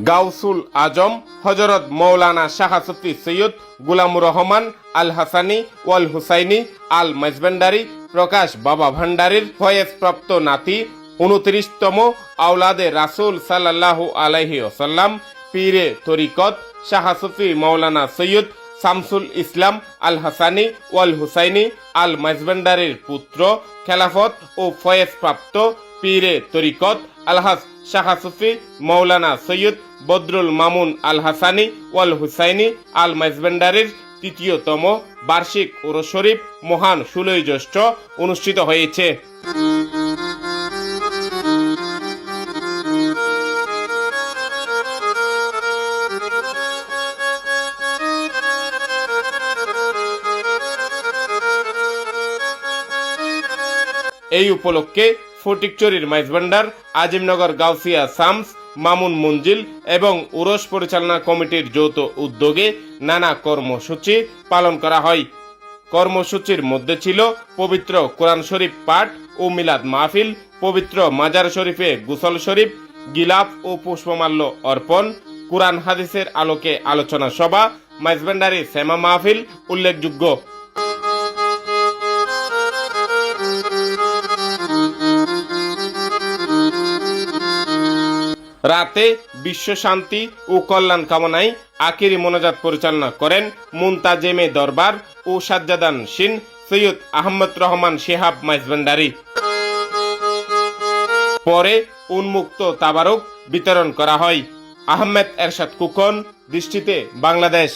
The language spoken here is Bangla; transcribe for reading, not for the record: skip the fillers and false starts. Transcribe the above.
গাউসুল আজম হজরত মৌলানা শাহ সুফি সৈয়দ গুলামুর রহমান আল হাসানি ওয়াল হুসাইনি আল মাইজভান্ডারি প্রকাশ বাবা ভান্ডারীর ফয়েজপ্রাপ্ত নাতি 29তম আওলাদে রাসূল সাল্লাল্লাহু আলাইহি ওয়াসাল্লাম পীরে তরিকত শাহ সুফি মৌলানা সৈয়দ শামসুল ইসলাম আল হাসানি ওয়াল হুসাইনি আল মাইজভান্ডারীর পুত্র খেলাফত ও ফয়েজপ্রাপ্ত পীরে তরিকত আলহাজ শাহ সুফি মৌলানা সৈয়দ বদরুল মামুন আল হাসানি ওয়াল হুসাইনি আল মাইজভান্ডারীর ৩য়তম বার্ষিক উরুস শরীফ মহান ১৬ জ্যৈষ্ঠ অনুষ্ঠিত হয়েছে। এই উপলক্ষে ফটিকছড়ির মাইজভান্ডার, আজিমনগর গাউসিয়া শামস, মামুন মঞ্জিল এবং উরস পরিচালনা কমিটির যৌথ উদ্যোগে নানা কর্মসূচি পালন করা হয়। কর্মসূচির মধ্যে ছিল পবিত্র কোরআন শরীফ পাঠ ও মিলাদ মাহফিল, পবিত্র মাজার শরীফে গোসল শরীফ, গিলাফ ও পুষ্পমাল্য অর্পণ, কোরআন হাদিসের আলোকে আলোচনা সভা, মাইজভান্ডারি সেমা মাহফিল উল্লেখযোগ্য। রাতে বিশ্ব শান্তি ও কল্যাণ কামনায় আখিরি মোনাজাত পরিচালনা করেন মুনতাজেমে দরবার ও সাজ্জাদান শিন সৈয়দ আহমদ রহমান শিহাব মাইজভান্ডারি। পরে উন্মুক্ত তাবারক বিতরণ করা হয়। আহমেদ এরশাদ কুকন, দৃষ্টিতে বাংলাদেশ।